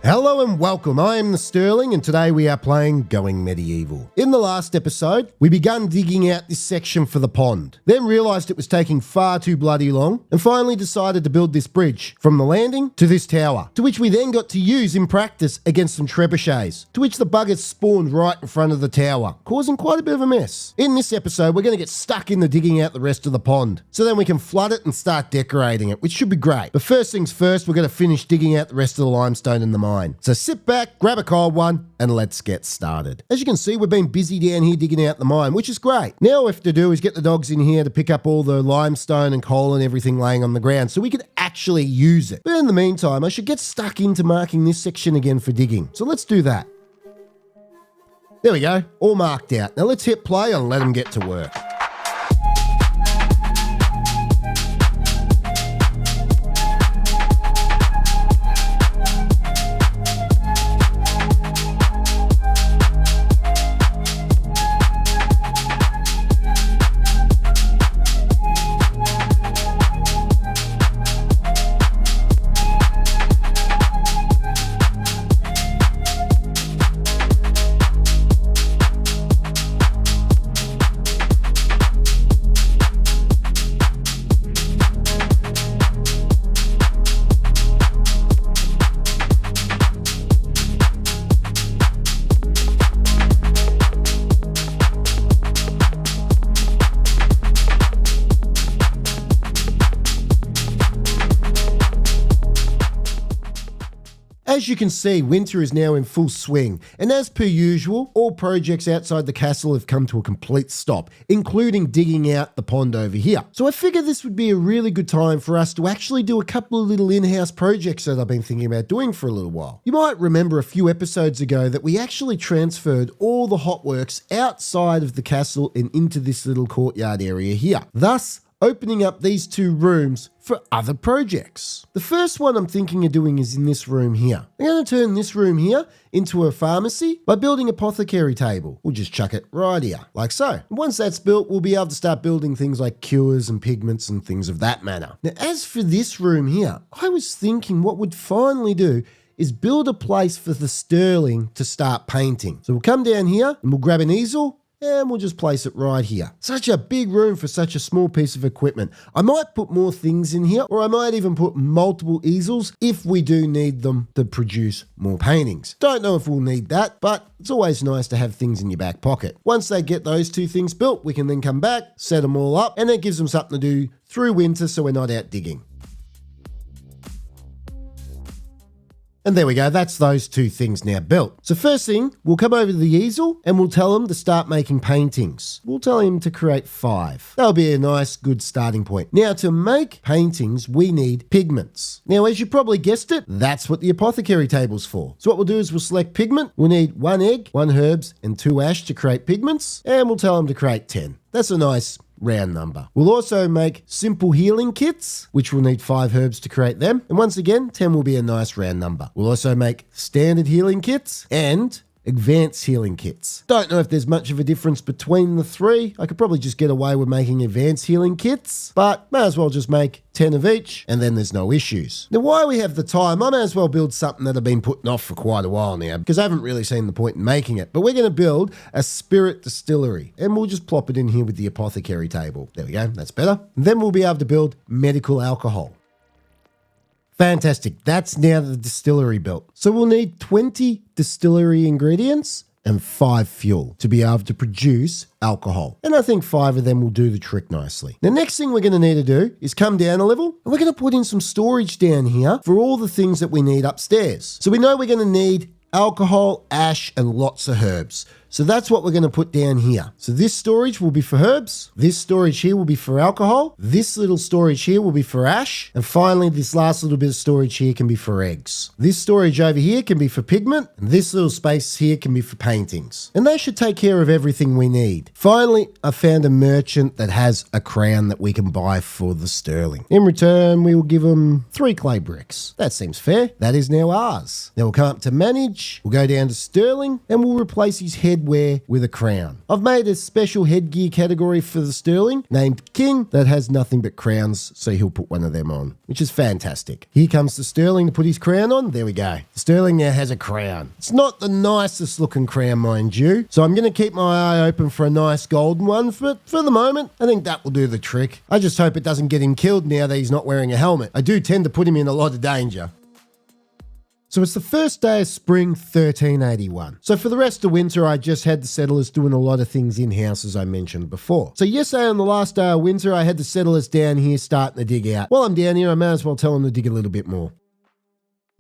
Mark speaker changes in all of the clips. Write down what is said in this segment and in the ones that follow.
Speaker 1: Hello and welcome, I am the Sterling and today we are playing Going Medieval. In the last episode, we began digging out this section for the pond, then realised it was taking far too bloody long and finally decided to build this bridge from the landing to this tower, to which we then got to use in practice against some trebuchets, to which the buggers spawned right in front of the tower, causing quite a bit of a mess. In this episode, we're going to get stuck into digging out the rest of the pond, so then we can flood it and start decorating it, which should be great. But first things first, we're going to finish digging out the rest of the limestone in the mine. So sit back, grab a cold one, and let's get started. As you can see, we've been busy down here digging out the mine, which is great. Now all we have to do is get the dogs in here to pick up all the limestone and coal and everything laying on the ground so we can actually use it. But in the meantime, I should get stuck into marking this section again for digging. So let's do that. There we go, all marked out. Now let's hit play and let them get to work. As you can see, winter is now in full swing, and as per usual, all projects outside the castle have come to a complete stop, including digging out the pond over here. So I figured this would be a really good time for us to actually do a couple of little in-house projects that I've been thinking about doing for a little while. You might remember a few episodes ago that we actually transferred all the hot works outside of the castle and into this little courtyard area here, thus opening up these two rooms for other projects. The first one I'm thinking of doing is in this room here. I'm going to turn this room here into a pharmacy by building Apothecary Table. We'll just chuck it right here, like so. And once that's built, we'll be able to start building things like cures and pigments and things of that manner. Now, as for this room here, I was thinking what we'd finally do is build a place for the Sterling to start painting. So we'll come down here and we'll grab an easel and we'll just place it right here. Such a big room for such a small piece of equipment. I might put more things in here, or I might even put multiple easels if we do need them to produce more paintings. Don't know if we'll need that, but it's always nice to have things in your back pocket. Once they get those two things built, we can then come back, set them all up, and it gives them something to do through winter so we're not out digging. And there we go, that's those two things now built. So first thing, we'll come over to the easel and we'll tell him to start making paintings. We'll tell him to create 5. That'll be a nice, good starting point. Now to make paintings, we need pigments. Now as you probably guessed it, that's what the apothecary table's for. So what we'll do is we'll select pigment. We'll need 1 egg, 1 herbs and 2 ash to create pigments. And we'll tell him to create 10. That's a nice round number. We'll also make simple healing kits, which will need 5 herbs to create them. And once again, 10 will be a nice round number. We'll also make standard healing kits and advanced healing kits. Don't know if there's much of a difference between the 3. I could probably just get away with making advanced healing kits, but may as well just make 10 of each and then there's no issues. Now while we have the time, I may as well build something that I've been putting off for quite a while now because I haven't really seen the point in making it, but we're going to build a spirit distillery and we'll just plop it in here with the apothecary table. There we go, that's better. And then we'll be able to build medical alcohol. Fantastic, that's now the distillery built. So we'll need 20 distillery ingredients and 5 fuel to be able to produce alcohol. And I think 5 of them will do the trick nicely. The next thing we're going to need to do is come down a level and we're going to put in some storage down here for all the things that we need upstairs. So we know we're going to need alcohol, ash, and lots of herbs. So that's what we're going to put down here. So this storage will be for herbs. This storage here will be for alcohol. This little storage here will be for ash. And finally, this last little bit of storage here can be for eggs. This storage over here can be for pigment. And this little space here can be for paintings. And they should take care of everything we need. Finally, I found a merchant that has a crown that we can buy for the Sterling. In return, we will give him 3 clay bricks. That seems fair. That is now ours. Now we'll come up to manage. We'll go down to Sterling and we'll replace his head headwear with a crown. I've made a special headgear category for the Sterling named King that has nothing but crowns, so he'll put one of them on, which is fantastic. Here comes the Sterling to put his crown on. There we go. The Sterling now has a crown. It's not the nicest looking crown, mind you, so I'm going to keep my eye open for a nice golden one, but for the moment, I think that will do the trick. I just hope it doesn't get him killed now that he's not wearing a helmet. I do tend to put him in a lot of danger. So it's the first day of spring 1381. So for the rest of winter, I just had the settlers doing a lot of things in-house, as I mentioned before. So yesterday on the last day of winter, I had the settlers down here starting to dig out. While I'm down here, I may as well tell them to dig a little bit more.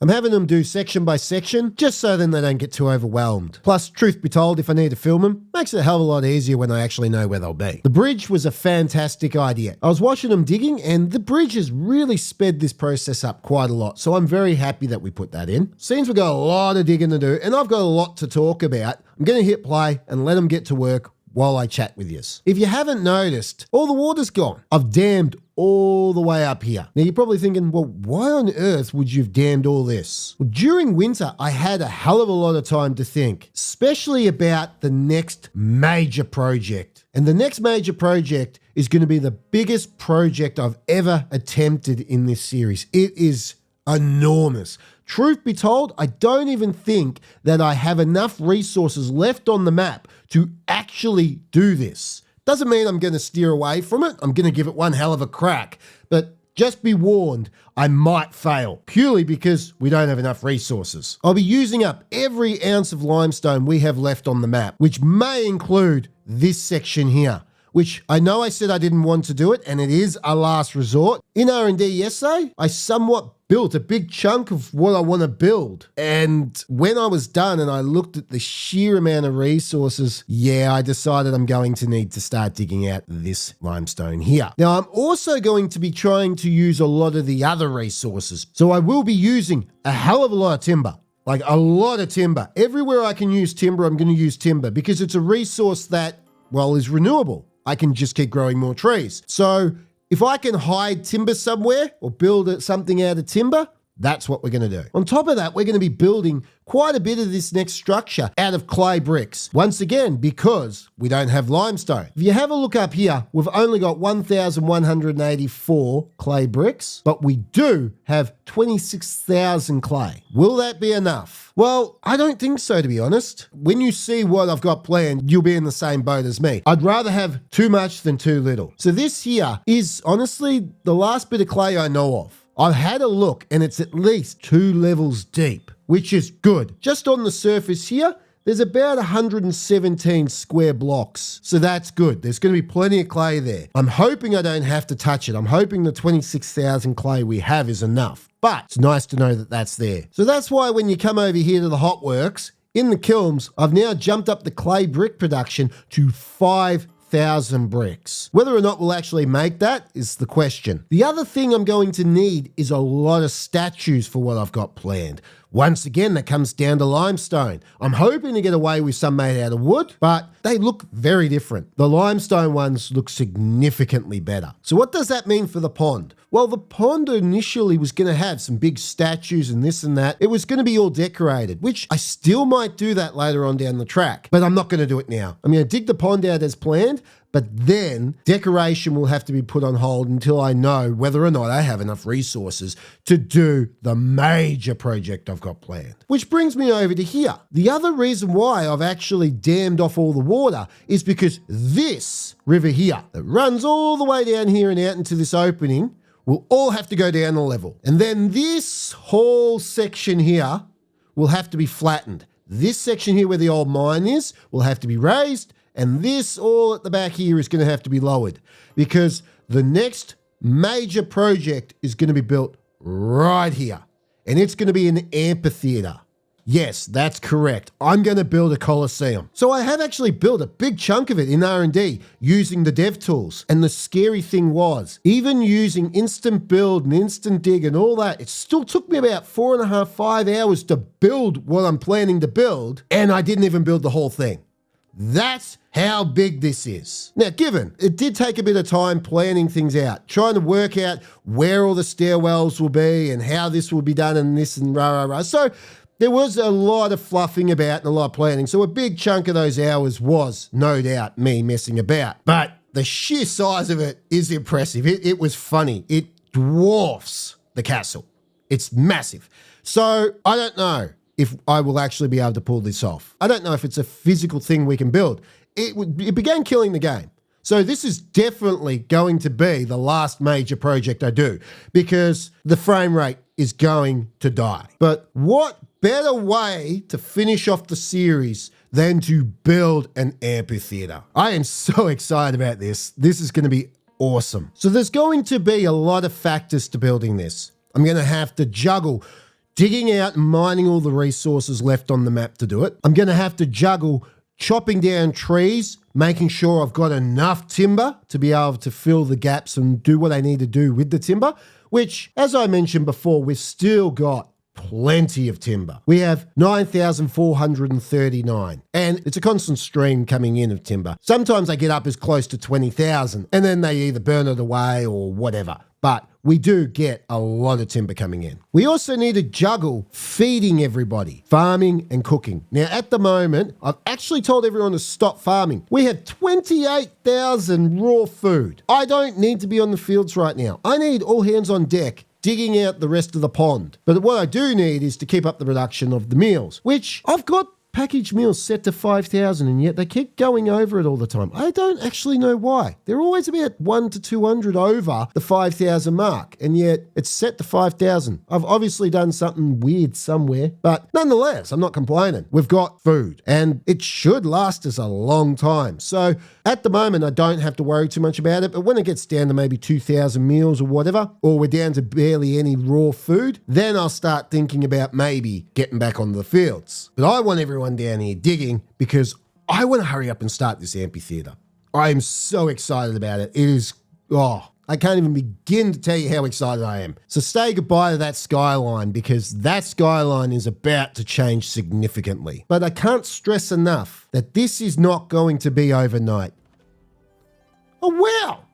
Speaker 1: I'm having them do section by section, just so then they don't get too overwhelmed. Plus, truth be told, if I need to film them, makes it a hell of a lot easier when I actually know where they'll be. The bridge was a fantastic idea. I was watching them digging, and the bridge has really sped this process up quite a lot, so I'm very happy that we put that in. Seems we've got a lot of digging to do, and I've got a lot to talk about. I'm going to hit play and let them get to work while I chat with you. If you haven't noticed, all the water's gone. I've dammed all the way up here. Now you're probably thinking, well, why on earth would you have dammed all this? Well, during winter, I had a hell of a lot of time to think, especially about the next major project. And the next major project is going to be the biggest project I've ever attempted in this series. It is enormous. Truth be told, I don't even think that I have enough resources left on the map to actually do this. Doesn't mean I'm going to steer away from it. I'm going to give it one hell of a crack. But just be warned, I might fail, purely because we don't have enough resources. I'll be using up every ounce of limestone we have left on the map, which may include this section here, which I know I said I didn't want to do it, and it is a last resort. In R&D yesterday, I somewhat built a big chunk of what I want to build. And when I was done and I looked at the sheer amount of resources, yeah, I decided I'm going to need to start digging out this limestone here. Now, I'm also going to be trying to use a lot of the other resources. So I will be using a hell of a lot of timber. Like a lot of timber. Everywhere I can use timber, I'm going to use timber because it's a resource that, well, is renewable. I can just keep growing more trees. So if I can hide timber somewhere or build something out of timber, that's what we're going to do. On top of that, we're going to be building quite a bit of this next structure out of clay bricks. Once again, because we don't have limestone. If you have a look up here, we've only got 1,184 clay bricks, but we do have 26,000 clay. Will that be enough? Well, I don't think so, to be honest. When you see what I've got planned, you'll be in the same boat as me. I'd rather have too much than too little. So this here is honestly the last bit of clay I know of. I've had a look and it's at least 2 levels deep, which is good. Just on the surface here, there's about 117 square blocks. So that's good. There's going to be plenty of clay there. I'm hoping I don't have to touch it. I'm hoping the 26,000 clay we have is enough, but it's nice to know that that's there. So that's why when you come over here to the hot works, in the kilns, I've now jumped up the clay brick production to 5,000 bricks. Whether or not we'll actually make that is the question. The other thing I'm going to need is a lot of statues for what I've got planned. Once again, that comes down to limestone. I'm hoping to get away with some made out of wood, but they look very different. The limestone ones look significantly better. So what does that mean for the pond? Well, the pond initially was going to have some big statues and this and that. It was going to be all decorated, which I still might do that later on down the track, but I'm not going to do it now. I'm going to dig the pond out as planned, but then decoration will have to be put on hold until I know whether or not I have enough resources to do the major project I've got planned. Which brings me over to here. The other reason why I've actually dammed off all the water is because this river here that runs all the way down here and out into this opening will all have to go down a level. And then this whole section here will have to be flattened. This section here where the old mine is will have to be raised, and this all at the back here is going to have to be lowered because the next major project is going to be built right here, and it's going to be an amphitheater. Yes, that's correct. I'm going to build a coliseum. So I have actually built a big chunk of it in R&D using the dev tools. And the scary thing was, even using instant build and instant dig and all that, it still took me about 4.5, 5 hours to build what I'm planning to build, and I didn't even build the whole thing. That's how big this is. Now, given it did take a bit of time planning things out, trying to work out where all the stairwells will be and how this will be done and this and rah, rah, rah. So there was a lot of fluffing about and a lot of planning. So a big chunk of those hours was, no doubt, me messing about. But the sheer size of it is impressive. It was funny. It dwarfs the castle. It's massive. So I don't know if I will actually be able to pull this off. I don't know if it's a physical thing we can build. It began killing the game. So this is definitely going to be the last major project I do because the frame rate is going to die. But what better way to finish off the series than to build an amphitheater? I am so excited about this. This is going to be awesome. So there's going to be a lot of factors to building this. I'm going to have to juggle digging out and mining all the resources left on the map to do it. I'm going to have to juggle chopping down trees, making sure I've got enough timber to be able to fill the gaps and do what I need to do with the timber, which, as I mentioned before, we've still got plenty of timber. We have 9,439, and it's a constant stream coming in of timber. Sometimes I get up as close to 20,000, and then they either burn it away or whatever. But we do get a lot of timber coming in. We also need to juggle feeding everybody, farming and cooking. Now, at the moment, I've actually told everyone to stop farming. We have 28,000 raw food. I don't need to be on the fields right now. I need all hands on deck digging out the rest of the pond. But what I do need is to keep up the production of the meals, which I've got packaged meals set to 5,000, and yet they keep going over it all the time. I don't actually know why. They're always about 1 to 200 over the 5,000 mark, and yet it's set to 5,000. I've obviously done something weird somewhere, but nonetheless, I'm not complaining. We've got food, and it should last us a long time. So at the moment, I don't have to worry too much about it, but when it gets down to maybe 2,000 meals or whatever, or we're down to barely any raw food, then I'll start thinking about maybe getting back on the fields. But I want everyone down here digging because I want to hurry up and start this amphitheater. I am so excited about it. It is, I can't even begin to tell you how excited I am. So say goodbye to that skyline because that skyline is about to change significantly. But I can't stress enough that this is not going to be overnight. Oh, wow.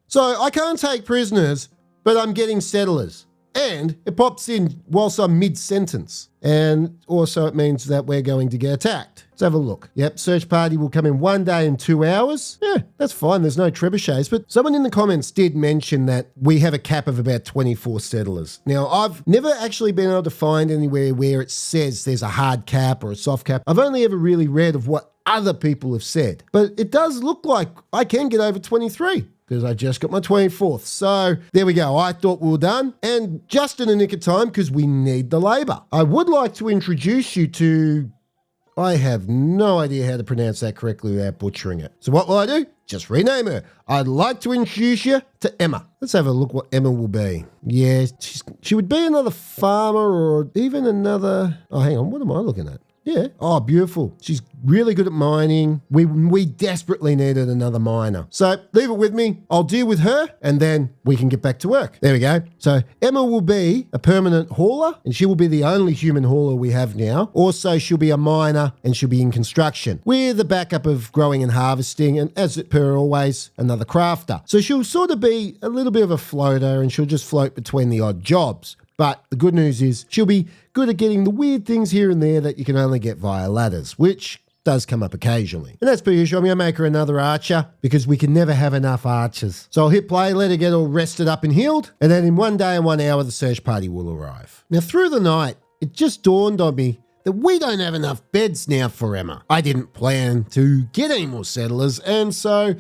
Speaker 1: So I can't take prisoners, but I'm getting settlers. And it pops in whilst I'm mid-sentence. And also it means that we're going to get attacked. Let's have a look. Yep, search party will come in 1 day and 2 hours. Yeah, that's fine. There's no trebuchets. But someone in the comments did mention that we have a cap of about 24 settlers. Now, I've never actually been able to find anywhere where it says there's a hard cap or a soft cap. I've only ever really read of what other people have said. But it does look like I can get over 23. Because I just got my 24th. So there we go. I thought we were done. And just in the nick of time because we need the labour. I would like to introduce you to... I have no idea how to pronounce that correctly without butchering it. So what will I do? Just rename her. I'd like to introduce you to Emma. Let's have a look what Emma will be. Yeah, she would be another farmer or even another... Oh, hang on. What am I looking at? Yeah. Oh, beautiful. She's really good at mining. We desperately needed another miner. So leave it with me. I'll deal with her and then we can get back to work. There we go. So Emma will be a permanent hauler and she will be the only human hauler we have now. Also, she'll be a miner and she'll be in construction with the backup of growing and harvesting and as per always, another crafter. So she'll sort of be a little bit of a floater and she'll just float between the odd jobs. But the good news is she'll be good at getting the weird things here and there that you can only get via ladders, which does come up occasionally. And that's per usual. I'm going to make her another archer because we can never have enough archers. So I'll hit play, let her get all rested up and healed, and then in 1 day and 1 hour, the search party will arrive. Now, through the night, it just dawned on me that we don't have enough beds now for Emma. I didn't plan to get any more settlers, and so...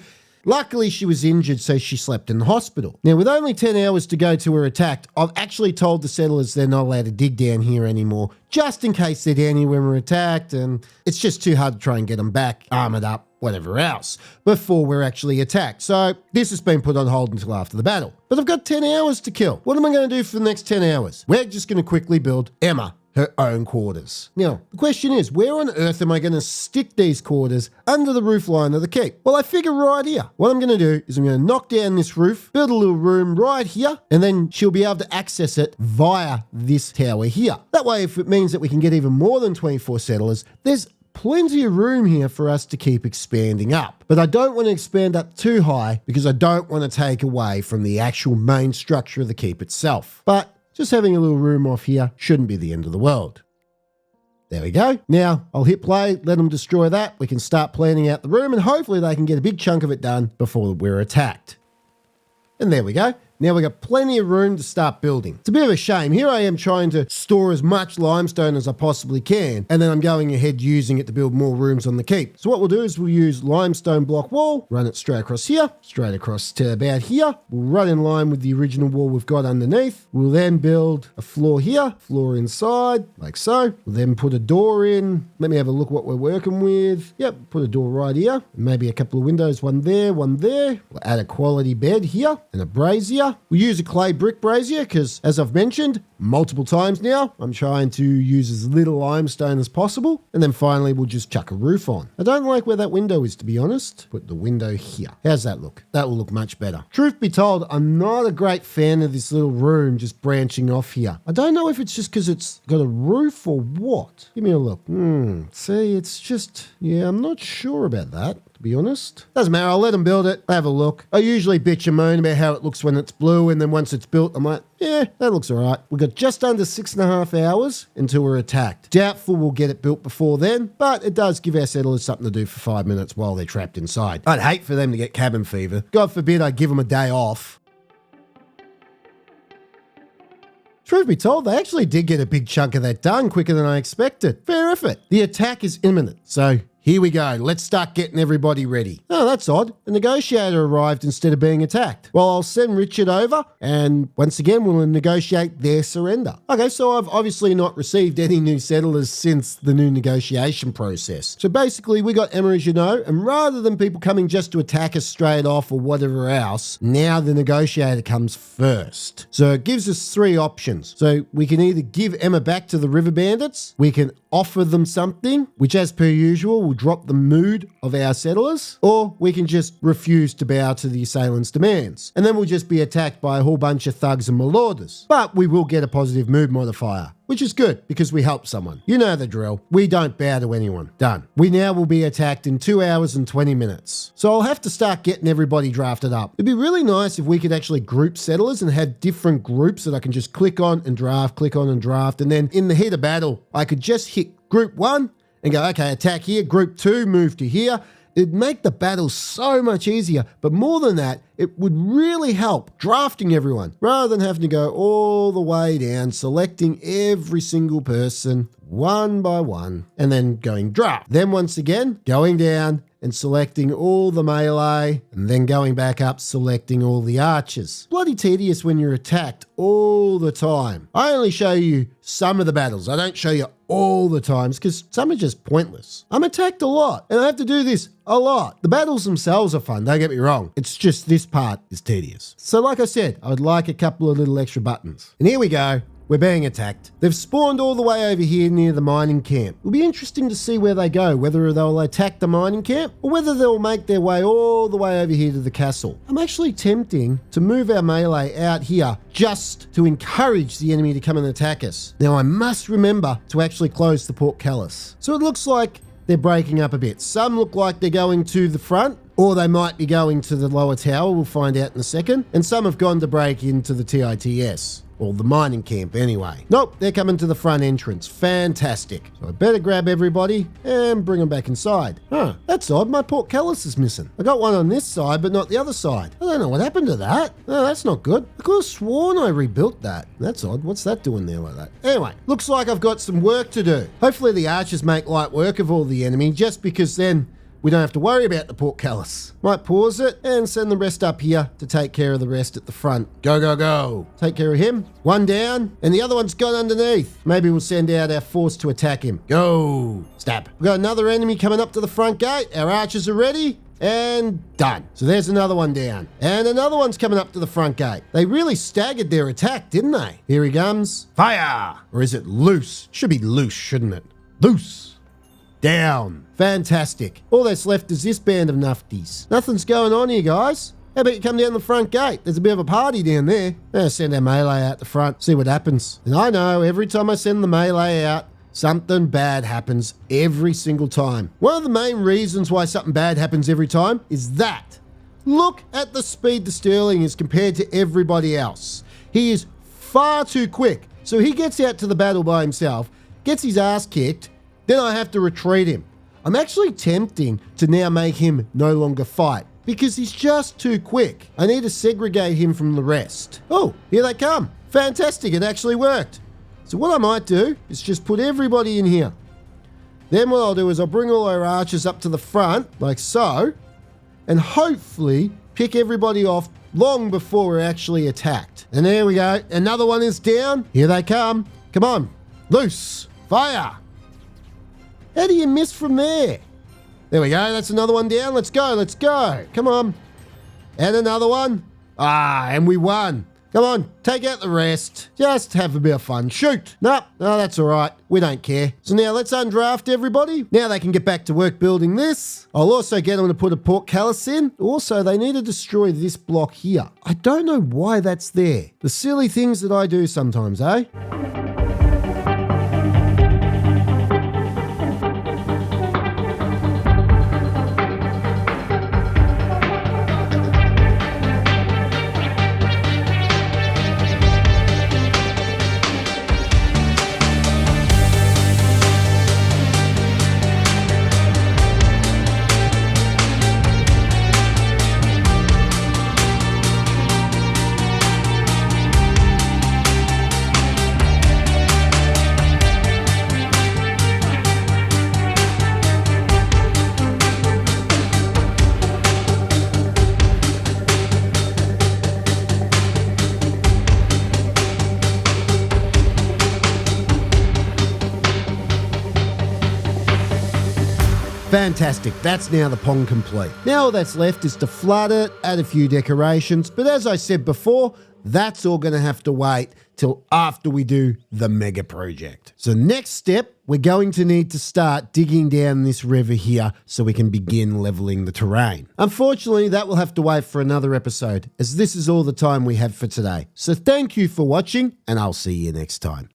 Speaker 1: Luckily, she was injured, so she slept in the hospital. Now, with only 10 hours to go to her attack, I've actually told the settlers they're not allowed to dig down here anymore, just in case they're down here when we're attacked, and it's just too hard to try and get them back, armoured up, whatever else, before we're actually attacked. So this has been put on hold until after the battle. But I've got 10 hours to kill. What am I going to do for the next 10 hours? We're just going to quickly build Emma her own quarters. Now, the question is, where on earth am I going to stick these quarters under the roof line of the keep? Well, I figure right here. What I'm going to do is I'm going to knock down this roof, build a little room right here, and then she'll be able to access it via this tower here. That way, if it means that we can get even more than 24 settlers, there's plenty of room here for us to keep expanding up. But I don't want to expand up too high because I don't want to take away from the actual main structure of the keep itself. But just having a little room off here shouldn't be the end of the world. There we go. Now I'll hit play, let them destroy that. We can start planning out the room and hopefully they can get a big chunk of it done before we're attacked. And there we go. Now we've got plenty of room to start building. It's a bit of a shame. Here I am trying to store as much limestone as I possibly can, and then I'm going ahead using it to build more rooms on the keep. So what we'll do is we'll use limestone block wall, run it straight across here, straight across to about here. We'll run in line with the original wall we've got underneath. We'll then build a floor here, floor inside, like so. We'll then put a door in. Let me have a look what we're working with. Yep, put a door right here. Maybe a couple of windows, one there, one there. We'll add a quality bed here and a brazier. We use a clay brick brazier because, as I've mentioned multiple times now, I'm trying to use as little limestone as possible. And then finally, we'll just chuck a roof on. I don't like where that window is, to be honest. Put the window here. How's that look? That will look much better. Truth be told, I'm not a great fan of this little room just branching off here. I don't know if it's just because it's got a roof or what. Give me a look. See, it's just, yeah, I'm not sure about that. To be honest. Doesn't matter, I'll let them build it, have a look. I usually bitch and moan about how it looks when it's blue, and then once it's built, I'm like, yeah, that looks all right. We've got just under 6.5 hours until we're attacked. Doubtful we'll get it built before then, but it does give our settlers something to do for 5 minutes while they're trapped inside. I'd hate for them to get cabin fever. God forbid I give them a day off. Truth be told, they actually did get a big chunk of that done quicker than I expected. Fair effort. The attack is imminent, so here we go. Let's start getting everybody ready. Oh, that's odd. The negotiator arrived instead of being attacked. Well, I'll send Richard over, and once again, we'll negotiate their surrender. Okay, so I've obviously not received any new settlers since the new negotiation process. So basically, we got Emma, as you know, and rather than people coming just to attack us straight off or whatever else, now the negotiator comes first. So it gives us 3 options. So we can either give Emma back to the river bandits, we can offer them something, which as per usual will drop the mood of our settlers, or we can just refuse to bow to the assailants' demands. And then we'll just be attacked by a whole bunch of thugs and marauders. But we will get a positive mood modifier, which is good because we help someone. You know the drill. We don't bow to anyone. Done. We now will be attacked in 2 hours and 20 minutes. So I'll have to start getting everybody drafted up. It'd be really nice if we could actually group settlers and have different groups that I can just click on and draft, click on and draft. And then in the heat of battle, I could just hit group 1 and go, okay, attack here. Group 2, move to here. It'd make the battle so much easier, but more than that, it would really help drafting everyone rather than having to go all the way down, selecting every single person one by one, and then going draft. Then once again, going down and selecting all the melee, and then going back up, selecting all the archers. Bloody tedious when you're attacked all the time. I only show you some of the battles. I don't show you all the times because some are just pointless. I'm attacked a lot and I have to do this a lot. The battles themselves are fun, don't get me wrong. It's just this part is tedious. So like I said, I would like a couple of little extra buttons. And here we go. We're being attacked. They've spawned all the way over here near the mining camp. It'll be interesting to see where they go, whether they'll attack the mining camp or whether they'll make their way all the way over here to the castle. I'm actually tempting to move our melee out here just to encourage the enemy to come and attack us. Now I must remember to actually close the portcullis. So it looks like they're breaking up a bit. Some look like they're going to the front, or they might be going to the lower tower. We'll find out in a second. And some have gone to break into the TITS. Or the mining camp anyway. Nope, they're coming to the front entrance. Fantastic. So I better grab everybody and bring them back inside. Huh, that's odd. My portcullis is missing. I got one on this side, but not the other side. I don't know what happened to that. No, that's not good. I could have sworn I rebuilt that. That's odd. What's that doing there like that? Anyway, looks like I've got some work to do. Hopefully the archers make light work of all the enemy, just because then we don't have to worry about the portcullis. Might pause it and send the rest up here to take care of the rest at the front. Go, go, go. Take care of him. One down, and the other one's gone underneath. Maybe we'll send out our force to attack him. Go. Stab. We've got another enemy coming up to the front gate. Our archers are ready. And done. So there's another one down. And another one's coming up to the front gate. They really staggered their attack, didn't they? Here he comes. Fire. Or is it loose? Should be loose, shouldn't it? Loose. Down. Fantastic. All that's left is this band of nufties. Nothing's going on here, guys. How about you come down the front gate? There's a bit of a party down there. Send our melee out the front, see what happens. And I know every time I send the melee out, something bad happens every single time. One of the main reasons why something bad happens every time is that. Look at the speed the Sterling is compared to everybody else. He is far too quick. So he gets out to the battle by himself, gets his ass kicked, Then I have to retreat him. I'm actually tempting to now make him no longer fight because he's just too quick. I need to segregate him from the rest. Oh, here they come. Fantastic, it actually worked. So what I might do is just put everybody in here. Then what I'll do is I'll bring all our archers up to the front, like so, and hopefully pick everybody off long before we're actually attacked. And there we go. Another one is down. Here they come. Come on. Loose. Fire. How do you miss from there? There we go. That's another one down. Let's go. Let's go. Come on. And another one. And we won. Come on, take out the rest. Just have a bit of fun. Shoot. No, that's all right. We don't care. So now let's undraft everybody. Now they can get back to work building this. I'll also get them to put a portcullis in. Also, they need to destroy this block here. I don't know why that's there. The silly things that I do sometimes, eh? Fantastic, that's now the pond complete. Now all that's left is to flood it, add a few decorations, but as I said before, that's all going to have to wait till after we do the mega project. So next step, we're going to need to start digging down this river here so we can begin leveling the terrain. Unfortunately, that will have to wait for another episode, as this is all the time we have for today. So thank you for watching, and I'll see you next time.